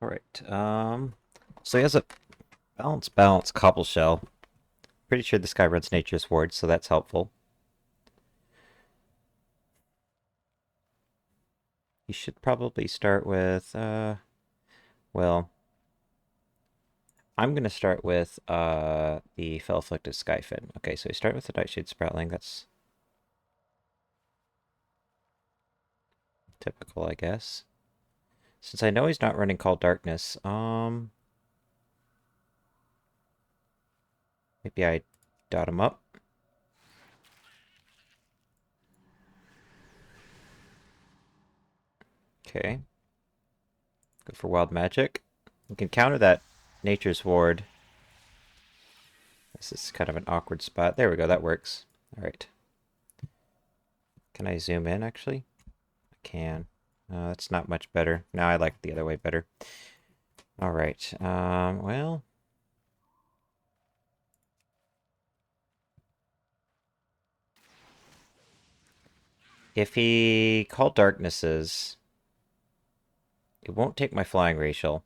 Alright, so he has a balance cobble shell. Pretty sure this guy runs Nature's Ward, so that's helpful. You should probably start with, well, I'm going to start with the Fell-Afflicted Skyfin. Okay, so we start with the Nightshade Sproutling. That's typical, I guess. Since I know he's not running Call Darkness, maybe I dot him up. Okay. Go for Wild Magic. We can counter that Nature's Ward. This is kind of an awkward spot. There we go, that works. Alright. Can I zoom in, actually? I can. That's not much better. No, I like the other way better. Alright, well... If he Call Darknesses, it won't take my Flying Racial.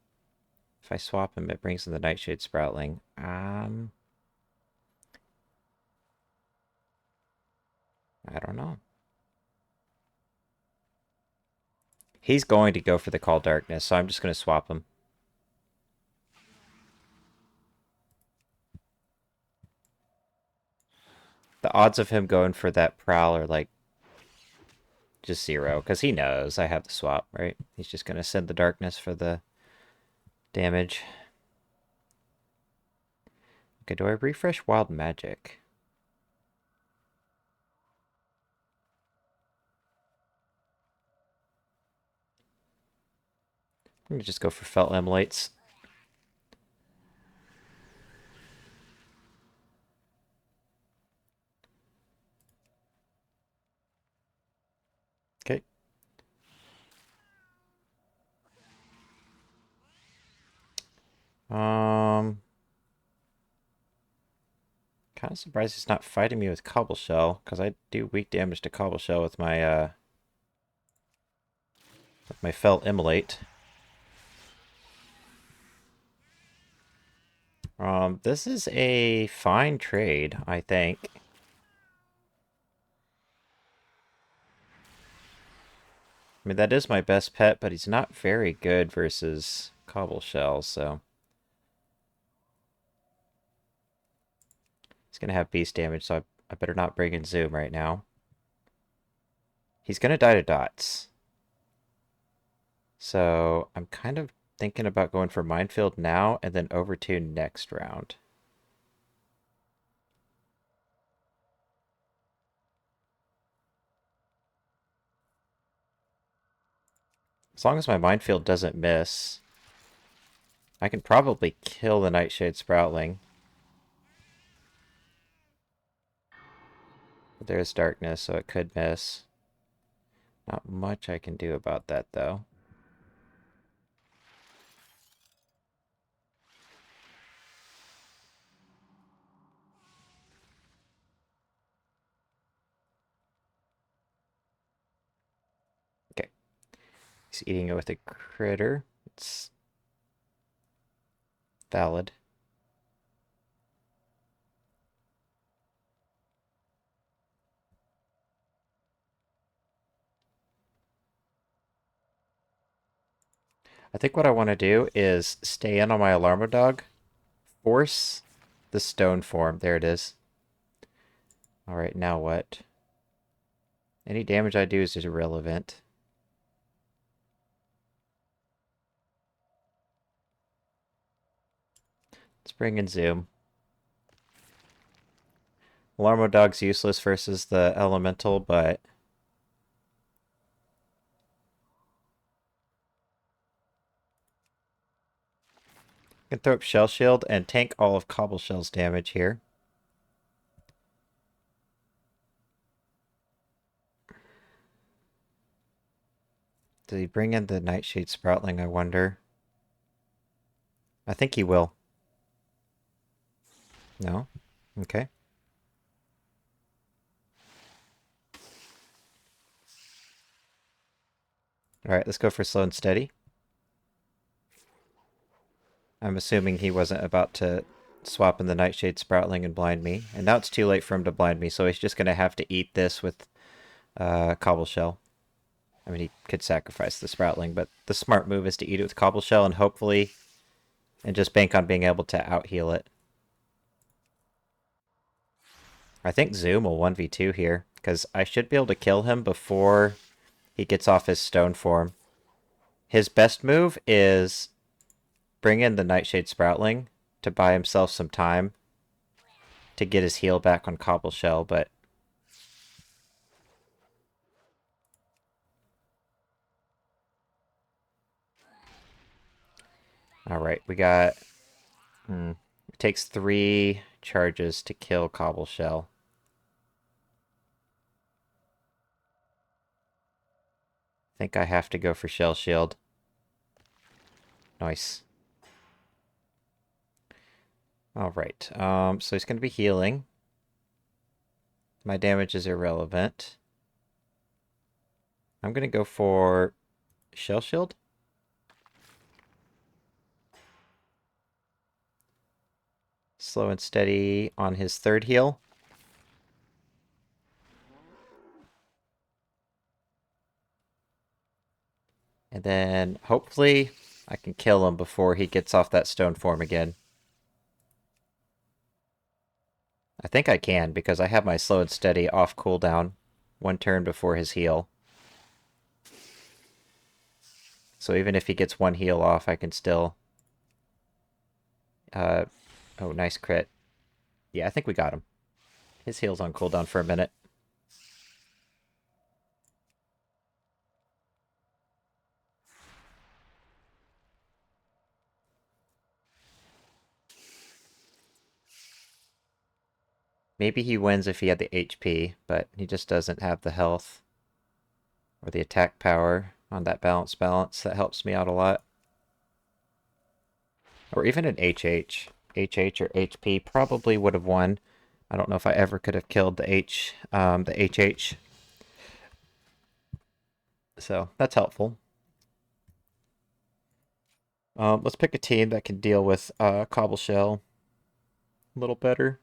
If I swap him, it brings in the Nightshade Sproutling. I don't know. He's going to go for the Call Darkness, so I'm just going to swap him. The odds of him going for that Prowl are like just 0, because he knows I have the swap, right? He's just going to send the Darkness for the damage. Okay, do I refresh Wild Magic? I'm going to just go for Felt Emulates. Okay. Kind of surprised he's not fighting me with Cobble Shell, because I do weak damage to Cobble Shell with my Felt Immolate. This is a fine trade, I think. I mean, that is my best pet, but he's not very good versus Cobble Shell, so... He's gonna have beast damage, so I better not bring in Zoom right now. He's gonna die to dots. So I'm kind of thinking about going for Minefield now and then Overtune next round. As long as my Minefield doesn't miss, I can probably kill the Nightshade Sproutling. But there's Darkness, so it could miss. Not much I can do about that, though. Okay. He's eating it with a critter. It's valid. I think what I want to do is stay in on my Alarmo Dog, force the stone form. There it is. Alright, now what? Any damage I do is irrelevant. Let's bring in Zoom. Alarmo Dog's useless versus the Elemental, but... I can throw up Shell Shield and tank all of Cobble Shell's damage here. Did he bring in the Nightshade Sproutling, I wonder? I think he will. No? Okay. Alright, let's go for slow and steady. I'm assuming he wasn't about to swap in the Nightshade Sproutling and blind me. And now it's too late for him to blind me, so he's just going to have to eat this with Cobble Shell. I mean, he could sacrifice the Sproutling, but the smart move is to eat it with Cobble Shell and hopefully... and just bank on being able to out-heal it. I think Zoom will 1v2 here, because I should be able to kill him before he gets off his stone form. His best move is bring in the Nightshade Sproutling to buy himself some time to get his heal back on Cobble Shell, but... Alright, we got... It takes 3 charges to kill Cobble Shell. I think I have to go for Shell Shield. Nice. Alright, so he's going to be healing. My damage is irrelevant. I'm going to go for Shell Shield. Slow and steady on his third heal. And then hopefully I can kill him before he gets off that stone form again. I think I can because I have my slow and steady off cooldown 1 turn before his heal. So even if he gets 1 heal off, I can still... oh, nice crit. Yeah, I think we got him. His heal's on cooldown for a minute. Maybe he wins if he had the HP, but he just doesn't have the health or the attack power on that balance. That helps me out a lot. Or even an HH. HH or HP probably would have won. I don't know if I ever could have killed the HH. So that's helpful. Let's pick a team that can deal with Cobble Shell a little better.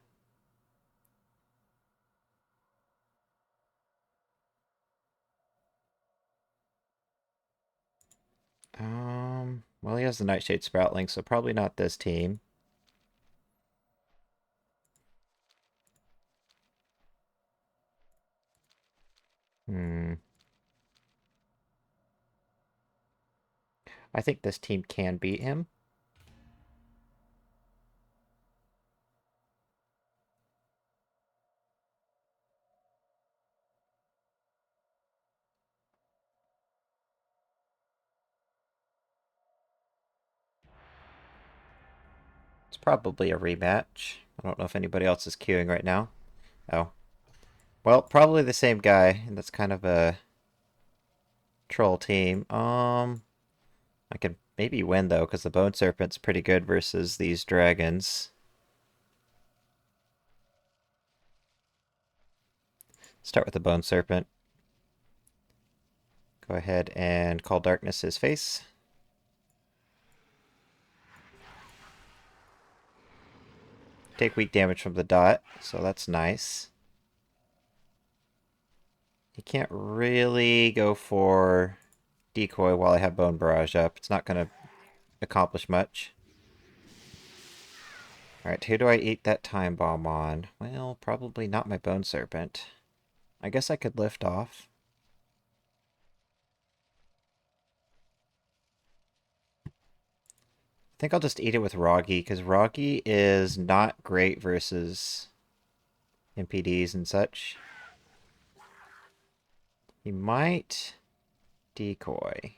Well, he has the Nightshade Sproutling, so probably not this team. I think this team can beat him. It's probably a rematch. I don't know if anybody else is queuing right now. Oh. Well, probably the same guy, and that's kind of a troll team. I could maybe win, though, because the Bone Serpent's pretty good versus these dragons. Start with the Bone Serpent. Go ahead and call Darkness his face. Take weak damage from the dot, so that's nice. You can't really go for decoy while I have Bone Barrage up. It's not going to accomplish much. Alright, who do I eat that Time Bomb on? Well, probably not my Bone Serpent. I guess I could lift off. I think I'll just eat it with Roggy, because Roggy is not great versus MPDs and such. He might decoy.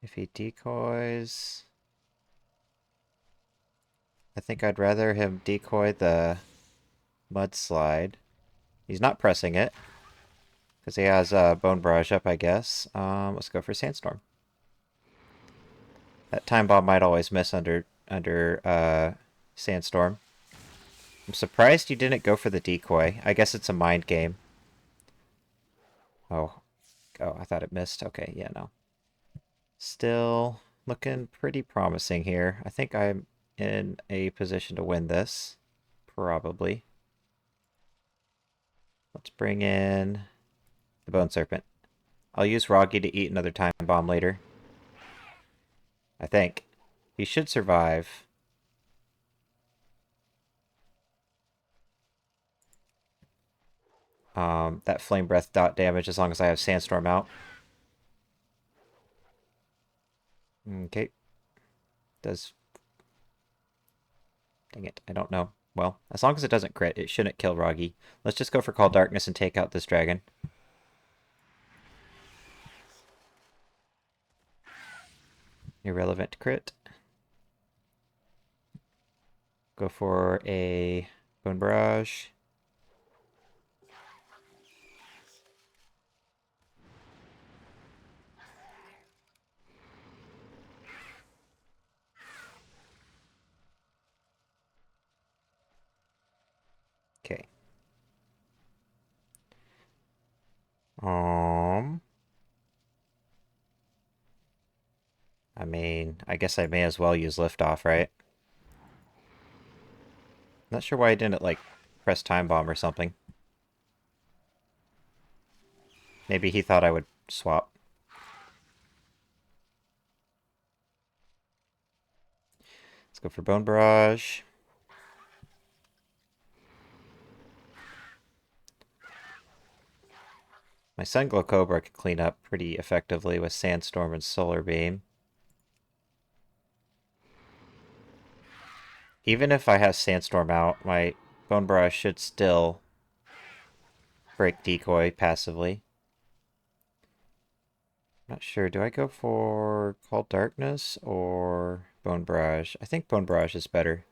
If he decoys... I think I'd rather him decoy the Mudslide. He's not pressing it, because he has Bone Barrage up, I guess. Let's go for Sandstorm. That Time Bomb might always miss under Sandstorm. I'm surprised you didn't go for the decoy. I guess it's a mind game. Oh. Oh, I thought it missed. Okay, yeah, no. Still looking pretty promising here. I think I'm in a position to win this. Probably. Let's bring in the Bone Serpent. I'll use Roggy to eat another time bomb later. I think. He should survive. That Flame Breath dot damage as long as I have Sandstorm out. Okay. Does... Dang it, I don't know. Well, as long as it doesn't crit, it shouldn't kill Roggy. Let's just go for Call Darkness and take out this dragon. Irrelevant crit. Go for a Bone Barrage. Okay. I mean, I guess I may as well use Liftoff, right? Not sure why I didn't, like, press Time Bomb or something. Maybe he thought I would swap. Let's go for Bone Barrage. My Sunglow Cobra can clean up pretty effectively with Sandstorm and Solar Beam. Even if I have Sandstorm out, my Bone Barrage should still break Decoy passively. Not sure. Do I go for Call Darkness or Bone Barrage? I think Bone Barrage is better.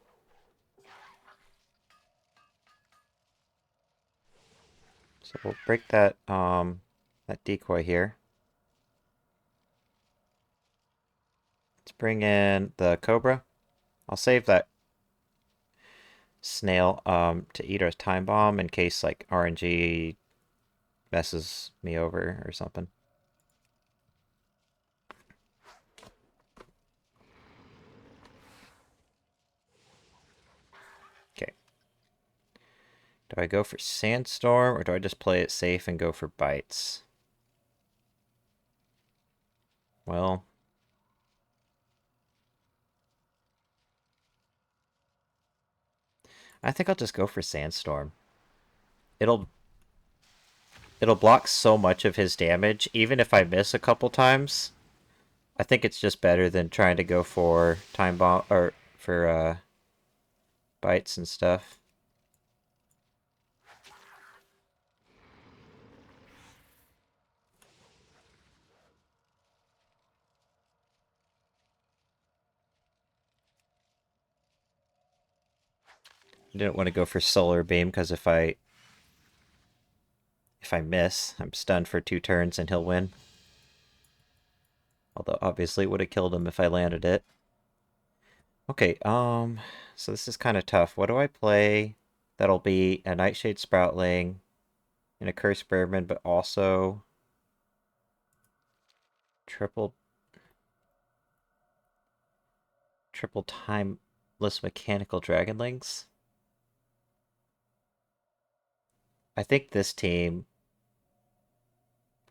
So we'll break that that decoy here. Let's bring in the Cobra. I'll save that snail to eat a time bomb in case like RNG messes me over or something. Okay. Do I go for Sandstorm or do I just play it safe and go for bites? Well, I think I'll just go for Sandstorm. It'll block so much of his damage, even if I miss a couple times. I think it's just better than trying to go for time bomb or for bites and stuff. I didn't want to go for Solar Beam because if I miss, I'm stunned for 2 turns and he'll win. Although obviously it would have killed him if I landed it. Okay, so this is kind of tough. What do I play that'll be a Nightshade Sproutling and a Curse Bearman, but also triple timeless mechanical dragonlings? I think this team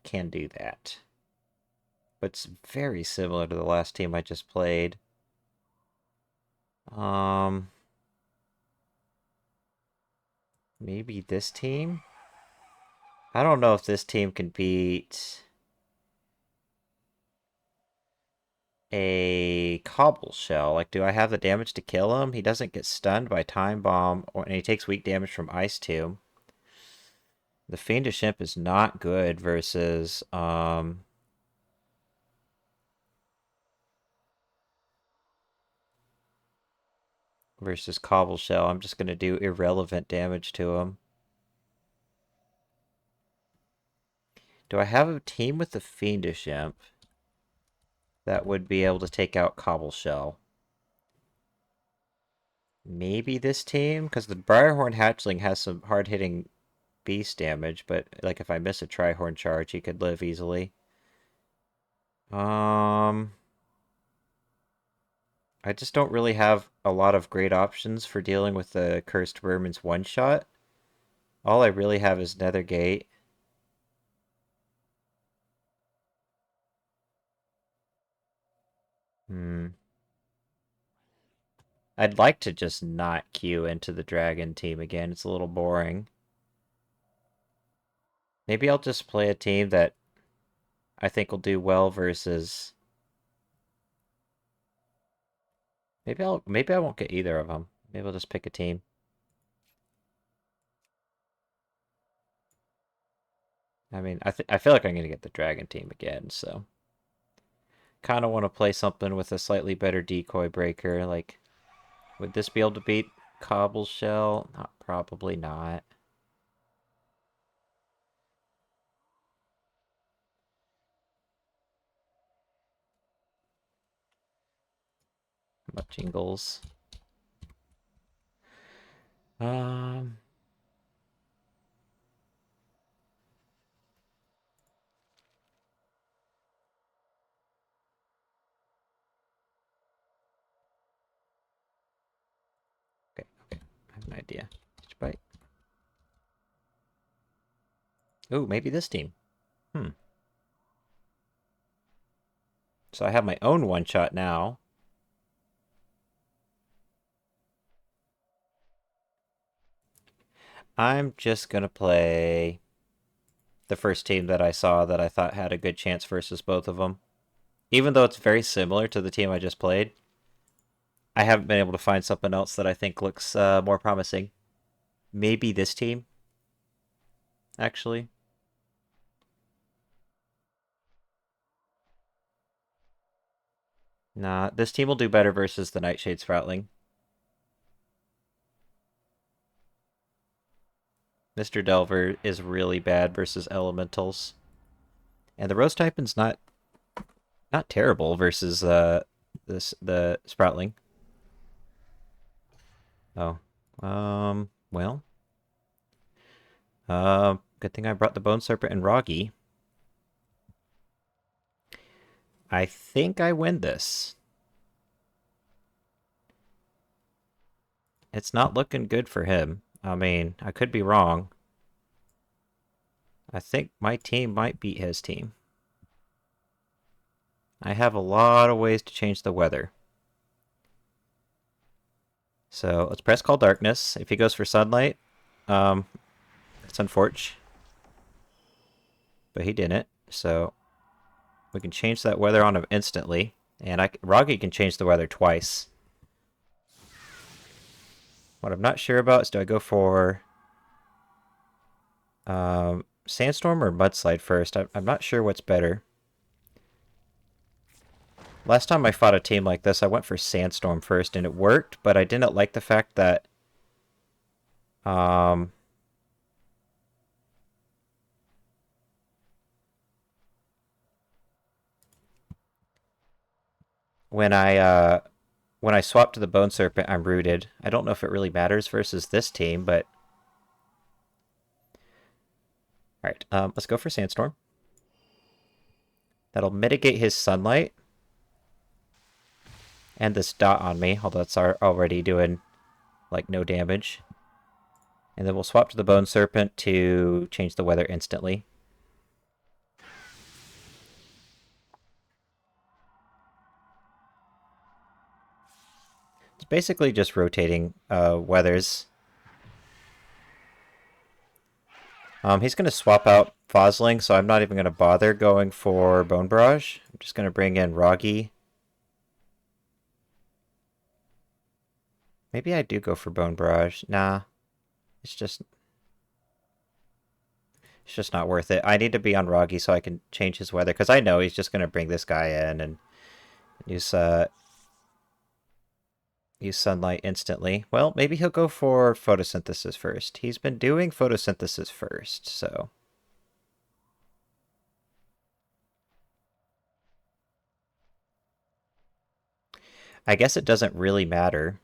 can do that. But it's very similar to the last team I just played. Maybe this team? I don't know if this team can beat a Cobble Shell. Like, do I have the damage to kill him? He doesn't get stunned by Time Bomb, and he takes weak damage from Ice Tomb. The Fiendish Imp is not good versus, versus Cobble Shell. I'm just going to do irrelevant damage to him. Do I have a team with the Fiendish Imp that would be able to take out Cobble Shell? Maybe this team, because the Briarhorn Hatchling has some hard-hitting beast damage, but like if I miss a Trihorn charge, he could live easily. I just don't really have a lot of great options for dealing with the Cursed Vermin's one-shot. All I really have is Nethergate. I'd like to just not queue into the dragon team again. It's a little boring. Maybe I'll just play a team that I think will do well versus... Maybe I won't get either of them. Maybe I'll just pick a team. I mean, I feel like I'm gonna get the dragon team again, so kind of want to play something with a slightly better decoy breaker. Like, would this be able to beat Cobble Shell? Not probably not. About jingles. Um. Okay. Okay. I have an idea. Bite. Ooh, maybe this team. Hmm. So I have my own one-shot now. I'm just gonna play the first team that I saw that I thought had a good chance versus both of them. Even though it's very similar to the team I just played, I haven't been able to find something else that I think looks more promising. Maybe this team, actually. Nah, this team will do better versus the Nightshade Sproutling. Mr. Delver is really bad versus Elementals. And the Rose Typin's not terrible versus the Sproutling. Oh. Well. Good thing I brought the Bone Serpent and Roggy. I think I win this. It's not looking good for him. I mean, I could be wrong. I think my team might beat his team. I have a lot of ways to change the weather. So let's press Call Darkness. If he goes for Sunlight, it's unfortunate. But he didn't. So we can change that weather on him instantly. And Roggy can change the weather twice. What I'm not sure about is, do I go for Sandstorm or Mudslide first? I'm not sure what's better. Last time I fought a team like this, I went for Sandstorm first, and it worked, but I didn't like the fact that when I swap to the Bone Serpent, I'm rooted. I don't know if it really matters versus this team, but all right, let's go for Sandstorm. That'll mitigate his Sunlight and this dot on me, although it's already doing like no damage. And then we'll swap to the Bone Serpent to change the weather instantly. It's basically just rotating weathers. He's going to swap out Fosling, so I'm not even going to bother going for Bone Barrage. I'm just going to bring in Roggy. Maybe I do go for Bone Barrage. Nah, it's just not worth it. I need to be on Roggy so I can change his weather, because I know he's just going to bring this guy in and use Sunlight instantly. Well, maybe he'll go for Photosynthesis first. He's been doing Photosynthesis first, so... I guess it doesn't really matter.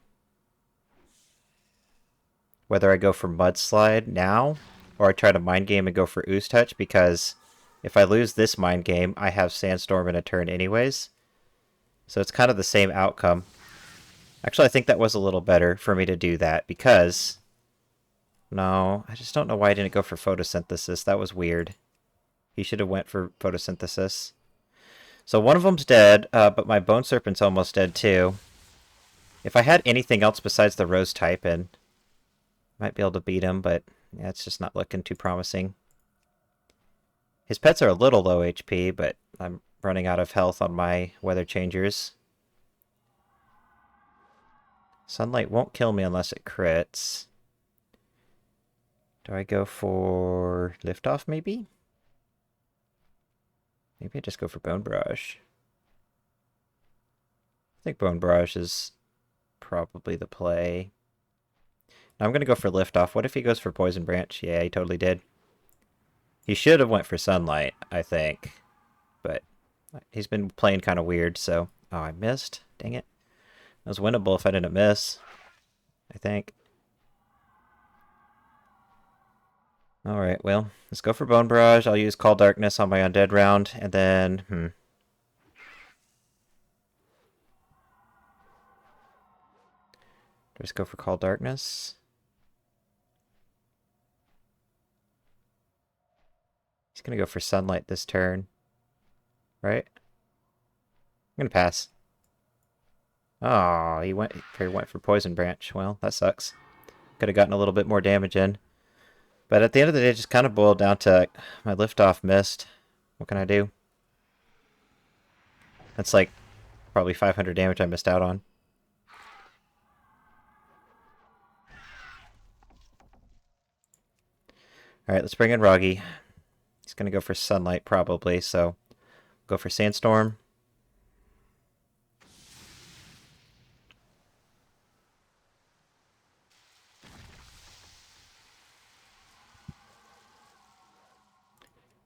whether I go for Mudslide now or I try to Mind Game and go for Ooze Touch, because if I lose this Mind Game, I have Sandstorm in a turn anyways. So it's kind of the same outcome. Actually, I think that was a little better for me to do that because... No, I just don't know why I didn't go for Photosynthesis. That was weird. He should have went for Photosynthesis. So one of them's dead, but my Bone Serpent's almost dead too. If I had anything else besides the Rose type, and might be able to beat him, but yeah, it's just not looking too promising. His pets are a little low HP, but I'm running out of health on my weather changers. Sunlight won't kill me unless it crits. Do I go for Liftoff, maybe? Maybe I just go for Bone Barrage. I think Bone Barrage is probably the play. Now I'm going to go for Liftoff. What if he goes for Poison Branch? Yeah, he totally did. He should have went for Sunlight, I think. But he's been playing kind of weird, so... Oh, I missed. Dang it. That was winnable if I didn't miss. I think. Alright, well, let's go for Bone Barrage. I'll use Call Darkness on my Undead round, and then... Just go for Call Darkness. He's gonna go for Sunlight this turn. Right? I'm gonna pass. Oh, he went for Poison Branch. Well, that sucks. Could have gotten a little bit more damage in. But at the end of the day, it just kind of boiled down to my Liftoff missed. What can I do? That's like probably 500 damage I missed out on. Alright, let's bring in Roggy. He's going to go for Sunlight probably, so go for Sandstorm.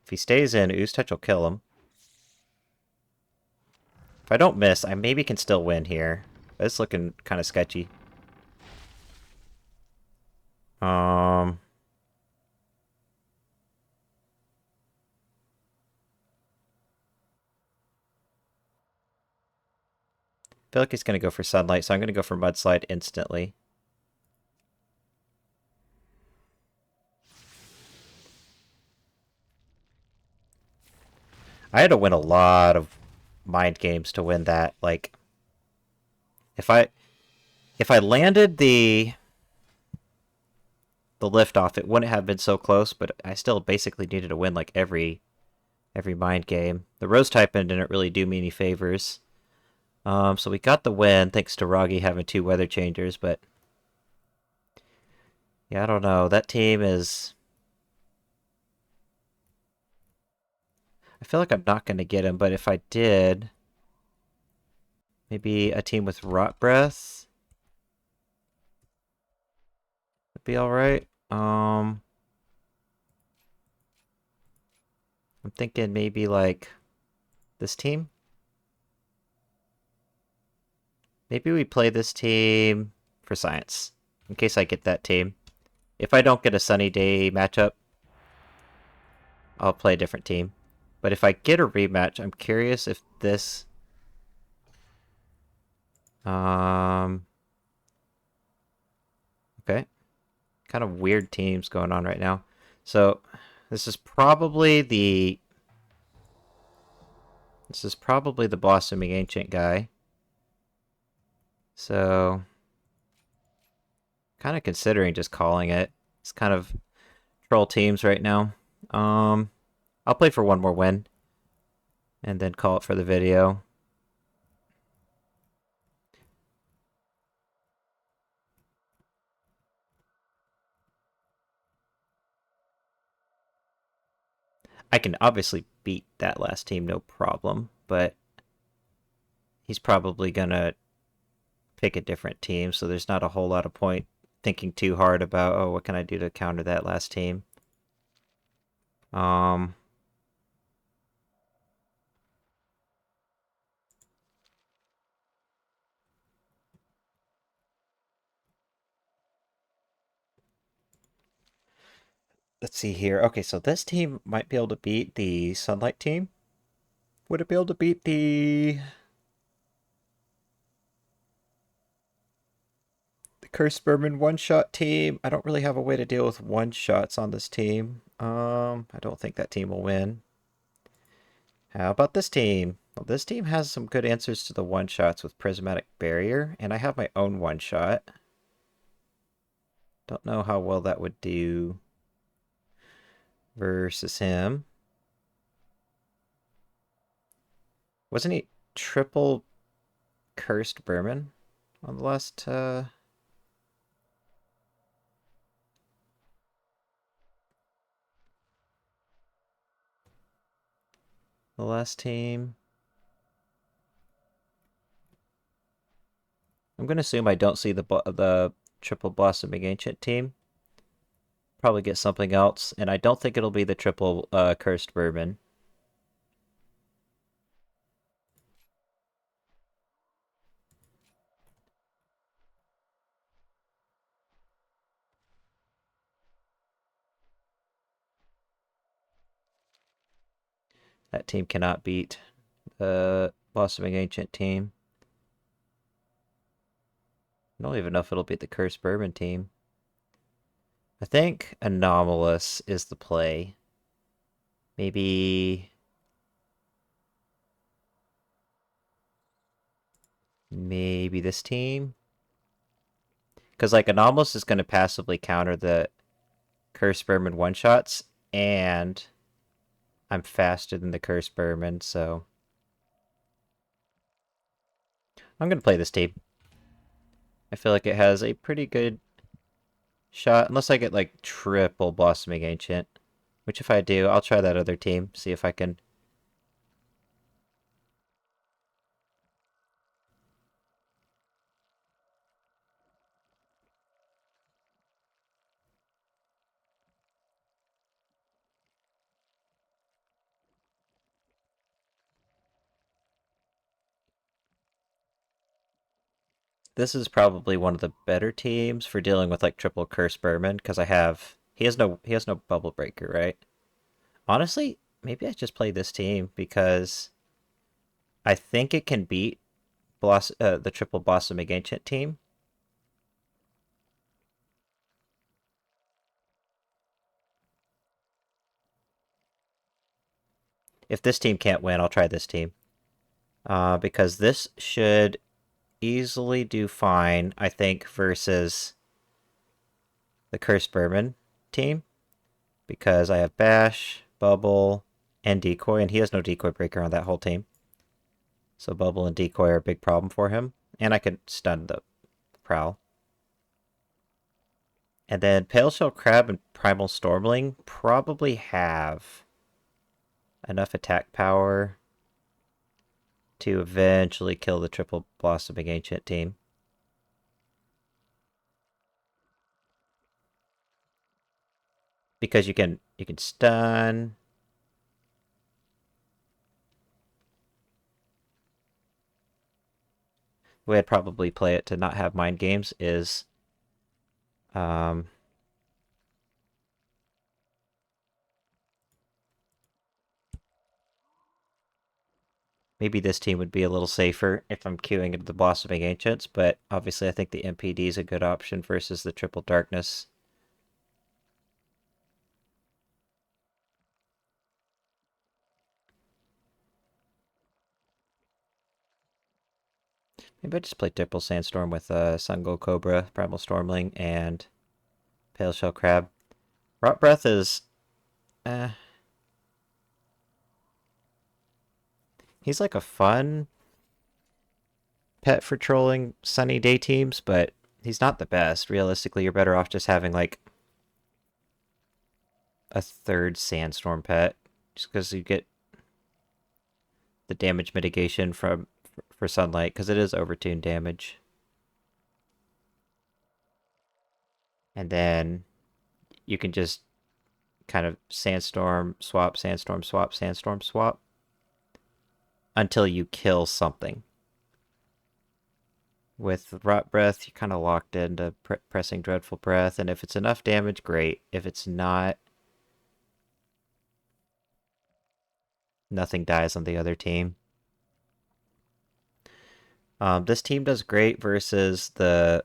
If he stays in, Ooze Touch will kill him. If I don't miss, I maybe can still win here. But it's looking kind of sketchy. I feel like he's going to go for Sunlight, so I'm going to go for Mudslide instantly. I had to win a lot of mind games to win that. Like, if I landed the Liftoff, it wouldn't have been so close, but I still basically needed to win like every mind game. The Rose type didn't really do me any favors. So we got the win thanks to Roggy having 2 weather changers, but yeah, I don't know. That team is... I feel like I'm not going to get him, but if I did, maybe a team with Rot Breath would be alright. I'm thinking maybe like this team. Maybe we play this team for science, in case I get that team. If I don't get a sunny day matchup, I'll play a different team. But if I get a rematch, I'm curious if this... Okay. Kind of weird teams going on right now. So, this is probably the... Blossoming Ancient guy. So... kind of considering just calling it. It's kind of troll teams right now. I'll play for one more win. And then call it for the video. I can obviously beat that last team, no problem. But he's probably going to pick a different team. So there's not a whole lot of point thinking too hard about, oh, what can I do to counter that last team? Let's see here. Okay, so this team might be able to beat the Sunlight team. Would it be able to beat the Curse Berman one-shot team? I don't really have a way to deal with one-shots on this team. I don't think that team will win. How about this team? Well, this team has some good answers to the one-shots with Prismatic Barrier, and I have my own one-shot. Don't know how well that would do versus him. Wasn't he triple cursed Berman on the last team? I'm gonna assume I don't see the triple blossoming ancient team. Probably get something else, and I don't think it'll be the triple cursed Berman. That team cannot beat the blossoming ancient team. I don't even know if it'll beat the cursed Berman team. I think Anomalous is the play. Maybe this team? Because, like, Anomalous is going to passively counter the Cursed Berman one-shots, and I'm faster than the Cursed Berman, so I'm going to play this team. I feel like it has a pretty good shot, unless I get, like, triple Blossoming Ancient. Which, if I do, I'll try that other team, see if I can... This is probably one of the better teams for dealing with, like, triple Curse Berman, because I have... He has no Bubble Breaker, right? Honestly, maybe I just play this team, because I think it can beat the triple Blossoming Ancient team. If this team can't win, I'll try this team. Because this should easily do fine, I think, versus the Cursed Berman team. Because I have Bash, Bubble, and Decoy, and he has no Decoy Breaker on that whole team. So Bubble and Decoy are a big problem for him. And I can stun the Prowl. And then Pale Shell Crab and Primal Stormling probably have enough attack power to eventually kill the triple Blossoming Ancient team. Because you can stun. The way I'd probably play it to not have mind games is maybe this team would be a little safer if I'm queuing into the Blossoming Ancients, but obviously I think the MPD is a good option versus the Triple Darkness. Maybe I just play Triple Sandstorm with Sun Gold Cobra, Primal Stormling, and Pale Shell Crab. Rot Breath is... he's like a fun pet for trolling sunny day teams, but he's not the best. Realistically, you're better off just having like a third Sandstorm pet, just because you get the damage mitigation for sunlight, because it is overtuned damage. And then you can just kind of sandstorm, swap, sandstorm, swap, sandstorm, swap until you kill something. With Rot Breath, you're kind of locked into pressing Dreadful Breath, and if it's enough damage, great. If it's not, Nothing dies on the other team. This team does great versus the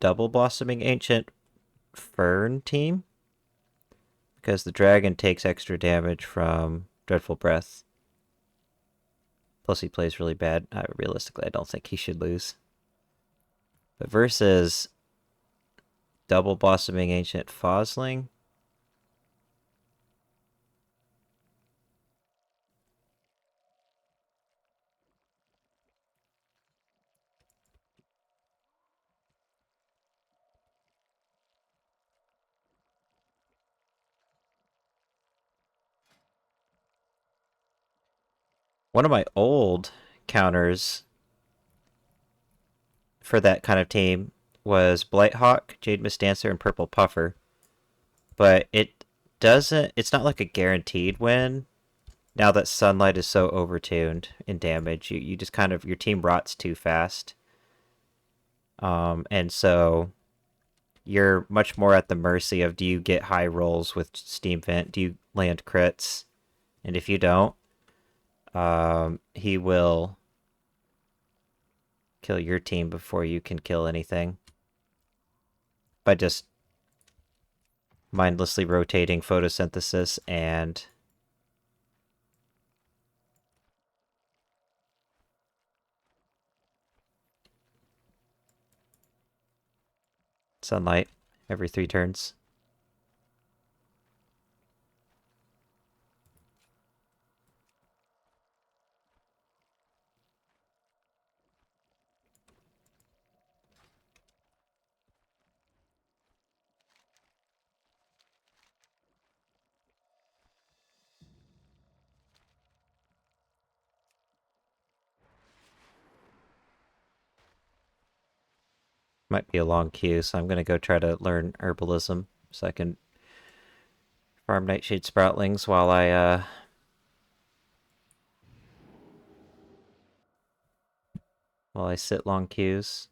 double blossoming ancient fern team, because the dragon takes extra damage from dreadful breath. Plus he plays really bad. Realistically, I don't think he should lose. But versus double blossoming ancient fosling, one of my old counters for that kind of team was Blighthawk, Jade Mist Dancer, and Purple Puffer. But it's not like a guaranteed win. Now that Sunlight is so overtuned in damage, you just kind of, your team rots too fast. And so you're much more at the mercy of, do you get high rolls with Steam Vent? Do you land crits? And if you don't, he will kill your team before you can kill anything. By just mindlessly rotating photosynthesis and sunlight every 3 turns. Might be a long queue, so I'm gonna go try to learn herbalism so I can farm nightshade sproutlings while I sit long queues.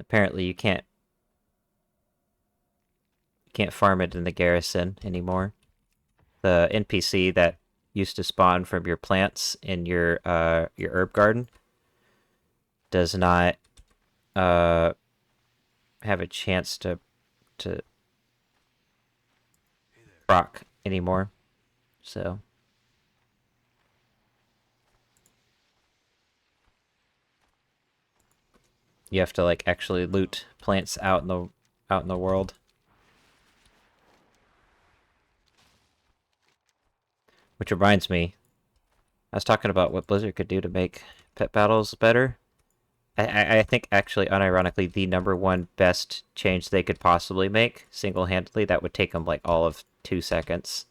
Apparently you can't farm it in the garrison anymore. The NPC that used to spawn from your plants in your herb garden does not have a chance to proc anymore. So you have to like actually loot plants out in the world. Which reminds me, I was talking about what Blizzard could do to make pet battles better. I think actually, unironically, the #1 best change they could possibly make single-handedly, that would take them like all of 2 seconds.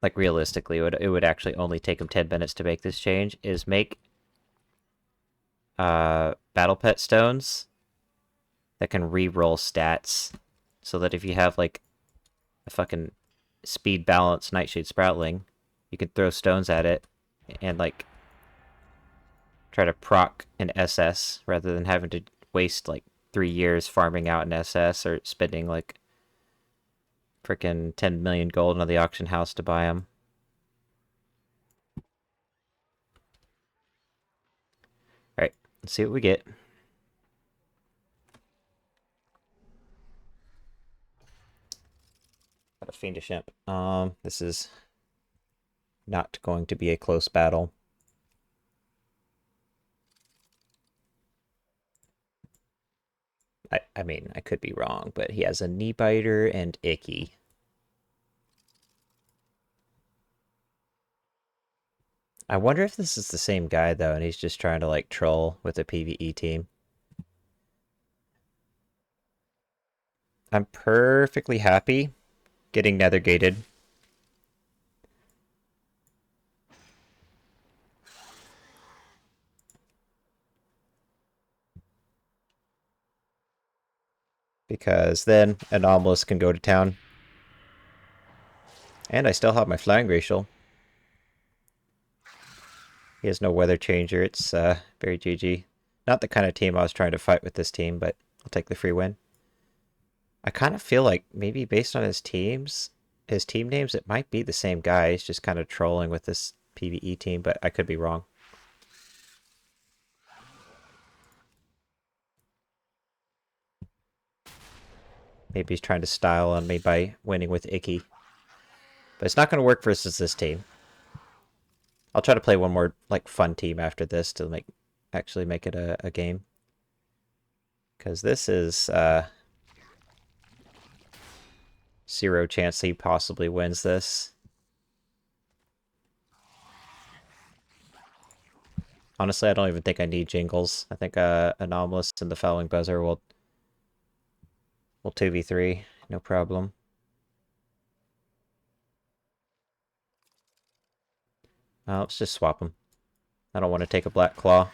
Like realistically, it would actually only take them 10 minutes to make this change, is make battle pet stones that can re-roll stats, so that if you have like a fucking speed balance nightshade sproutling, you can throw stones at it and like try to proc an SS rather than having to waste like 3 years farming out an SS or spending like freaking 10 million gold on the auction house to buy them. Alright, let's see what we get. Got a fiendish imp. This is not going to be a close battle. I mean, I could be wrong, but he has a knee biter and icky. I wonder if this is the same guy though, and he's just trying to like troll with a PvE team. I'm perfectly happy getting nether gated. Because then Anomalous can go to town. And I still have my flying racial. He has no weather changer. It's very GG. Not the kind of team I was trying to fight with this team, but I'll take the free win. I kind of feel like maybe based on his team names, it might be the same guy. He's just kind of trolling with this PvE team, but I could be wrong. Maybe he's trying to style on me by winning with Icky. But it's not going to work versus this team. I'll try to play one more like fun team after this to actually make it a game. Because this is 0 chance he possibly wins this. Honestly, I don't even think I need jingles. I think Anomalous and the Fouling Buzzer will 2v3, no problem. Let's just swap them. I don't want to take a Black Claw.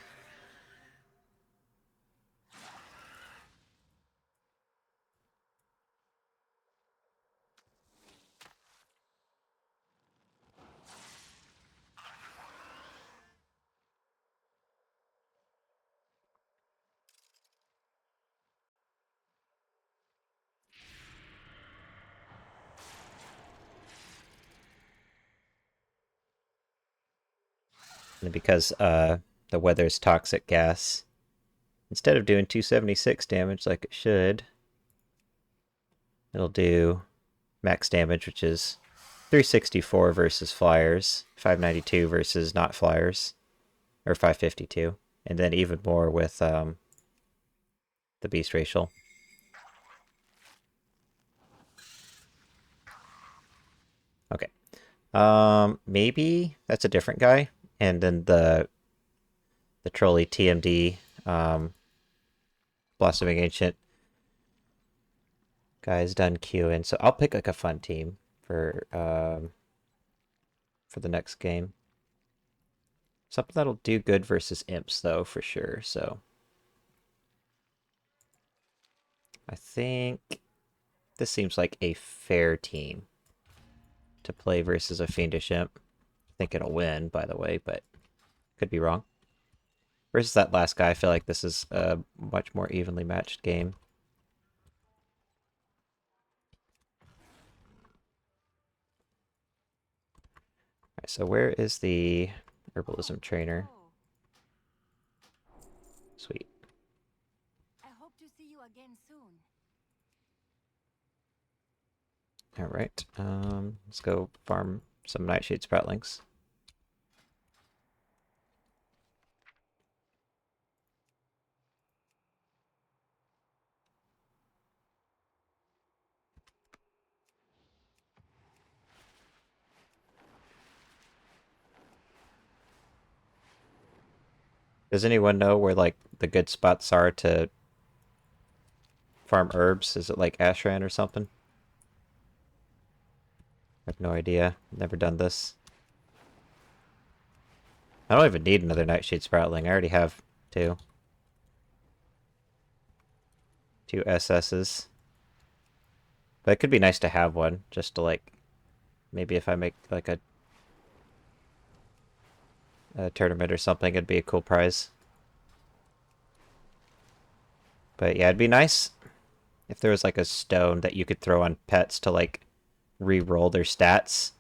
And because the weather's toxic gas, instead of doing 276 damage like it should, it'll do max damage, which is 364 versus flyers, 592 versus not flyers, or 552, and then even more with the beast racial. Okay. Maybe that's a different guy, and then the trolley TMD Blossoming Ancient guy's done queuing, so I'll pick like a fun team for the next game. Something that'll do good versus imps, though, for sure. So I think this seems like a fair team to play versus a fiendish imp. I think it'll win, by the way, but could be wrong. Versus that last guy, I feel like this is a much more evenly matched game. Alright, so where is the herbalism trainer? Sweet. I hope to see you again soon. Alright, let's go farm some Nightshade Sproutlings. Does anyone know where like the good spots are to farm herbs? Is it like Ashran or something? I have no idea. Never done this. I don't even need another Nightshade Sproutling. I already have two. Two SS's. But it could be nice to have one, just to like, maybe if I make like a tournament or something, it'd be a cool prize. But yeah, it'd be nice if there was like a stone that you could throw on pets to like re-roll their stats.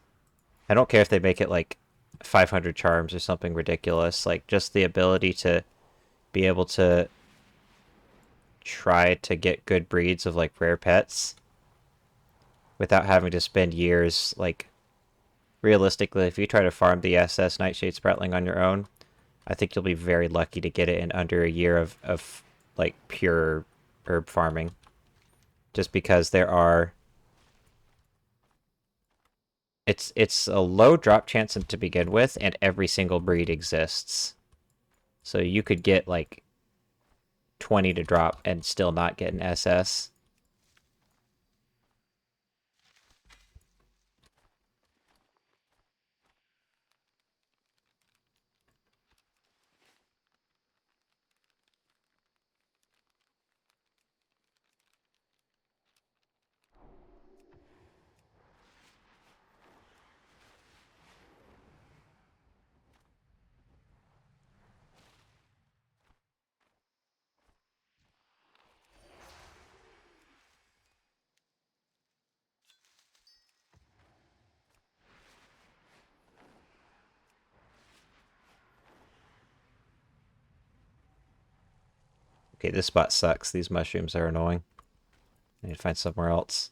I don't care if they make it like 500 charms or something ridiculous. Like just the ability to be able to try to get good breeds of like rare pets without having to spend years. Like realistically, if you try to farm the SS Nightshade Sproutling on your own, I think you'll be very lucky to get it in under a year of like pure herb farming. Just because there are it's a low drop chance to begin with, and every single breed exists. So you could get like 20 to drop and still not get an SS. Okay, this spot sucks. These mushrooms are annoying. I need to find somewhere else.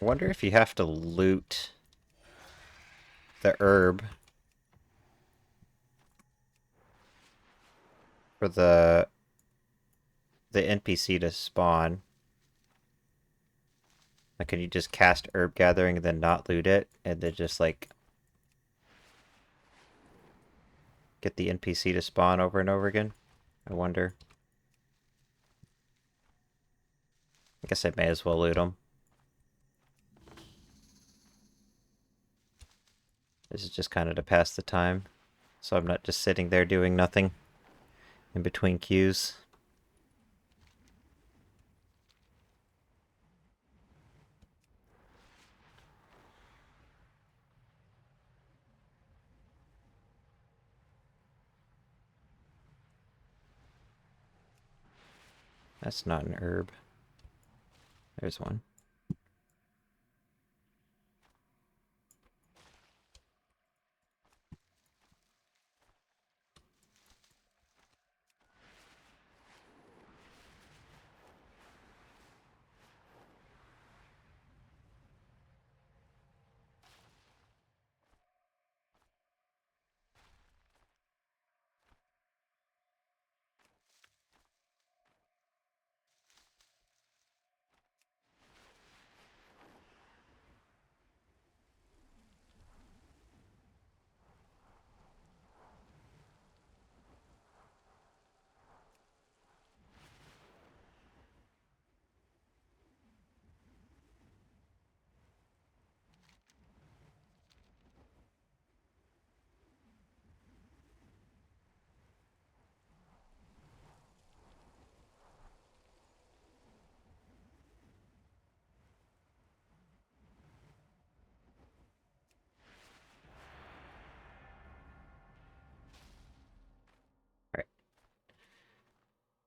I wonder if you have to loot the herb for the NPC to spawn. Like, can you just cast herb gathering and then not loot it, and then just like get the NPC to spawn over and over again? I wonder. I guess I may as well loot them. This is just kind of to pass the time, so I'm not just sitting there doing nothing in between queues. That's not an herb. There's one.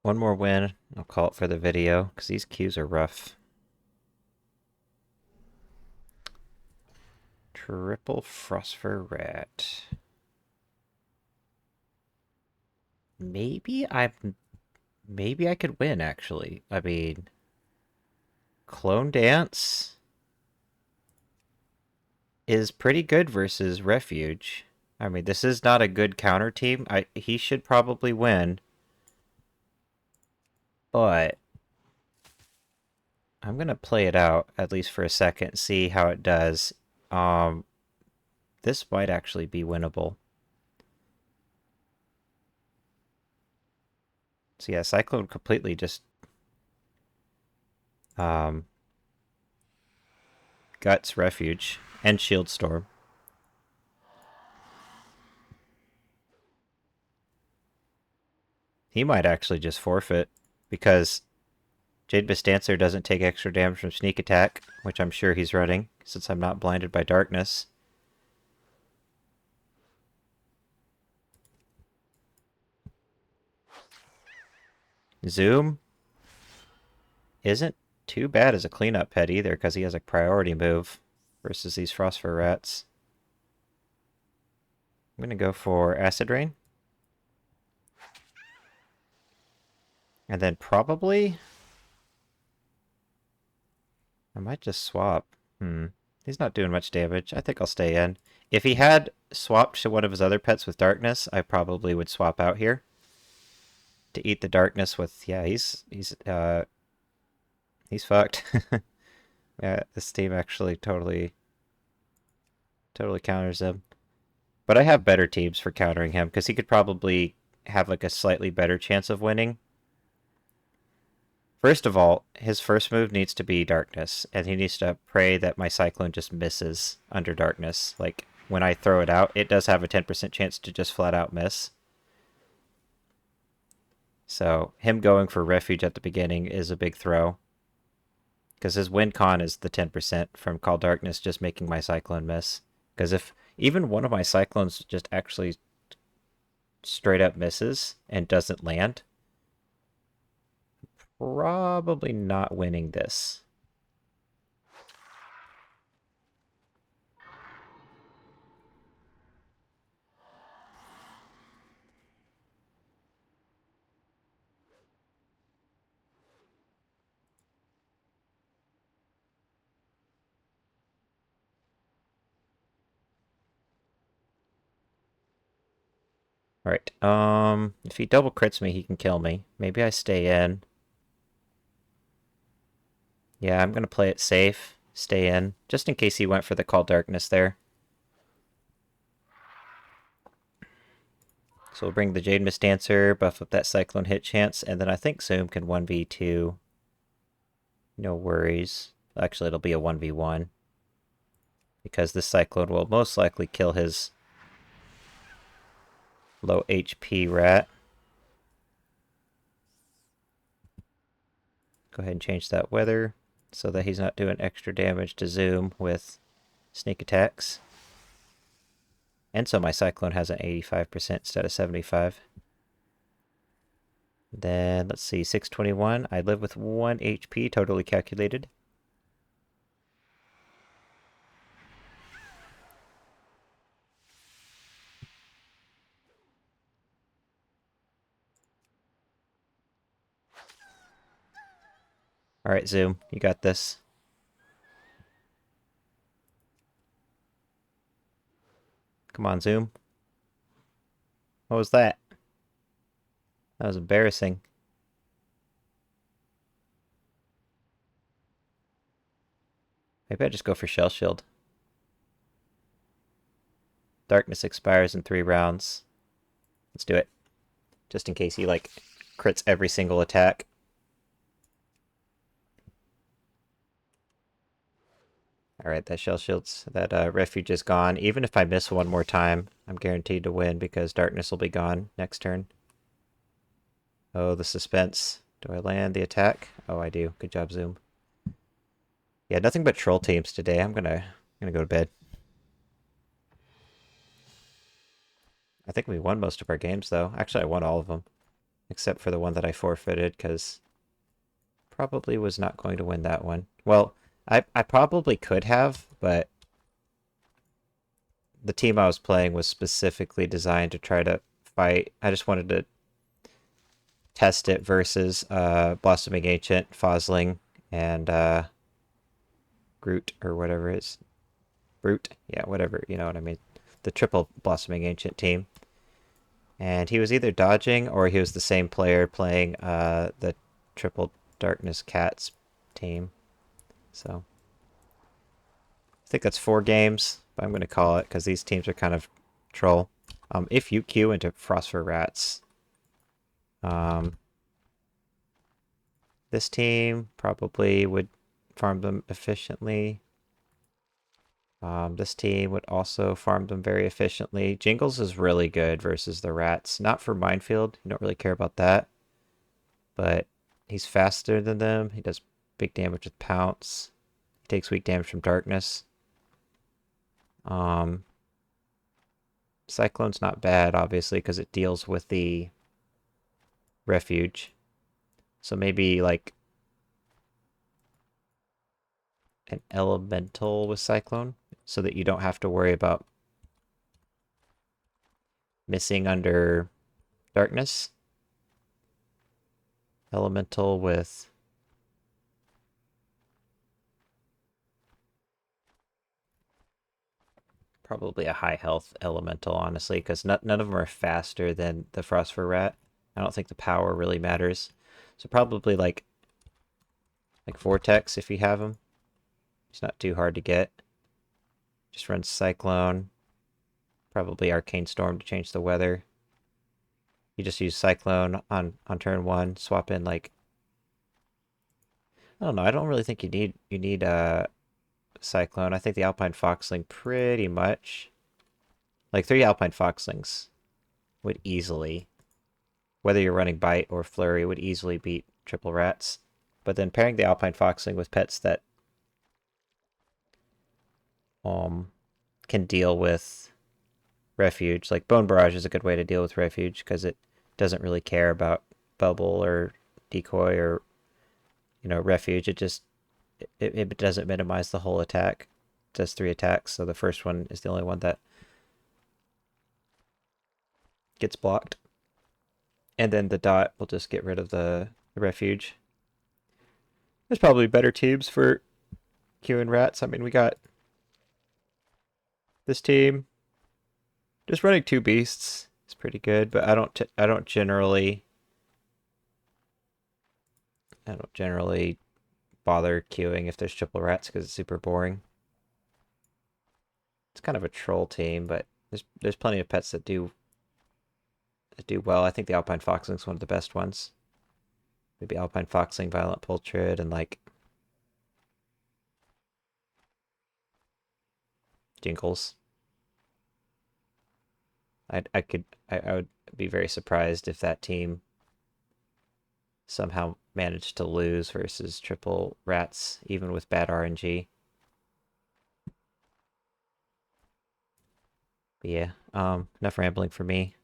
One more win. I'll call it for the video, because these queues are rough. Triple Phosphor Rat. Maybe I could win, actually. I mean, Clone Dance is pretty good versus Refuge. I mean, this is not a good counter team. He should probably win. But I'm gonna play it out, at least for a second, see how it does. This might actually be winnable. So yeah, Cyclone completely just guts Refuge and Shield Storm. He might actually just forfeit because Jade Bestancer doesn't take extra damage from Sneak Attack, which I'm sure he's running since I'm not blinded by darkness. Zoom isn't too bad as a cleanup pet either because he has a priority move versus these Phosphor Rats. I'm going to go for Acid Rain. And then probably I might just swap. He's not doing much damage. I think I'll stay in. If he had swapped to one of his other pets with darkness, I probably would swap out here to eat the darkness with. Yeah, he's fucked. Yeah, this team actually totally counters him. But I have better teams for countering him because he could probably have like a slightly better chance of winning. First of all, his first move needs to be darkness, and he needs to pray that my Cyclone just misses under darkness. Like, when I throw it out, it does have a 10% chance to just flat out miss. So, him going for Refuge at the beginning is a big throw. Because his win con is the 10% from Call Darkness just making my Cyclone miss. Because if even one of my Cyclones just actually straight up misses and doesn't land, probably not winning this. Alright, if he double crits me, he can kill me. Maybe I stay in. Yeah, I'm gonna play it safe. Stay in. Just in case he went for the Call Darkness there. So we'll bring the Jade Mist Dancer, buff up that Cyclone hit chance, and then I think Zoom can 1v2. No worries. Actually, it'll be a 1v1. Because this Cyclone will most likely kill his low HP rat. Go ahead and change that weather so that he's not doing extra damage to Zoom with sneak attacks. And so my Cyclone has an 85% instead of 75. Then, let's see, 621. I live with 1 HP, totally calculated. Alright, Zoom, you got this. Come on, Zoom. What was that? That was embarrassing. Maybe I just go for Shell Shield. Darkness expires in 3 rounds. Let's do it. Just in case he, like, crits every single attack. Alright, that Shell Shield's... that Refuge is gone. Even if I miss one more time, I'm guaranteed to win because Darkness will be gone next turn. Oh, the suspense. Do I land the attack? Oh, I do. Good job, Zoom. Yeah, nothing but troll teams today. I'm gonna go to bed. I think we won most of our games, though. Actually, I won all of them. except for the one that I forfeited, because probably was not going to win that one. Well, I probably could have, but the team I was playing was specifically designed to try to fight. I just wanted to test it versus Blossoming Ancient, Fosling, and Groot, or whatever it is. Brute? Yeah, whatever, you know what I mean. The triple Blossoming Ancient team. And he was either dodging or he was the same player playing the triple Darkness Cats team. So I think that's 4 games, but I'm going to call it because these teams are kind of troll. If you queue into Phosphor Rats, this team probably would farm them efficiently. This team would also farm them very efficiently. Jingles is really good versus the rats. Not for Minefield. You don't really care about that. But he's faster than them. He does big damage with Pounce. He takes weak damage from Darkness. Cyclone's not bad, obviously, because it deals with the Refuge. So maybe, like, an Elemental with Cyclone, so that you don't have to worry about missing under Darkness. Elemental with probably a high health Elemental, honestly, because none of them are faster than the Phosphor Rat. I don't think the power really matters. So probably like Vortex if you have him. He's not too hard to get. Just runs Cyclone. Probably Arcane Storm to change the weather. You just use Cyclone on turn 1. Swap in like, I don't know. I don't really think you need Cyclone. I think the Alpine Foxling pretty much, like 3 Alpine Foxlings would easily, whether you're running Bite or Flurry, would easily beat triple rats. But then pairing the Alpine Foxling with pets that can deal with Refuge, like Bone Barrage is a good way to deal with Refuge because it doesn't really care about Bubble or Decoy or, you know, Refuge. It doesn't minimize the whole attack. It does 3 attacks, so the first one is the only one that gets blocked. And then the dot will just get rid of the Refuge. There's probably better teams for Q and Rats. I mean, we got this team. Just running 2 beasts is pretty good, but I don't generally bother queuing if there's triple rats because it's super boring. It's kind of a troll team, but there's plenty of pets that do well. I think the Alpine Foxling is one of the best ones. Maybe Alpine Foxling, Violent Pultrid, and like Jingles. I would be very surprised if that team somehow managed to lose versus triple rats, even with bad RNG. But yeah, enough rambling for me.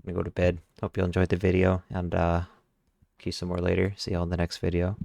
I'm gonna go to bed. Hope you all enjoyed the video, and see you some more later. See y'all in the next video.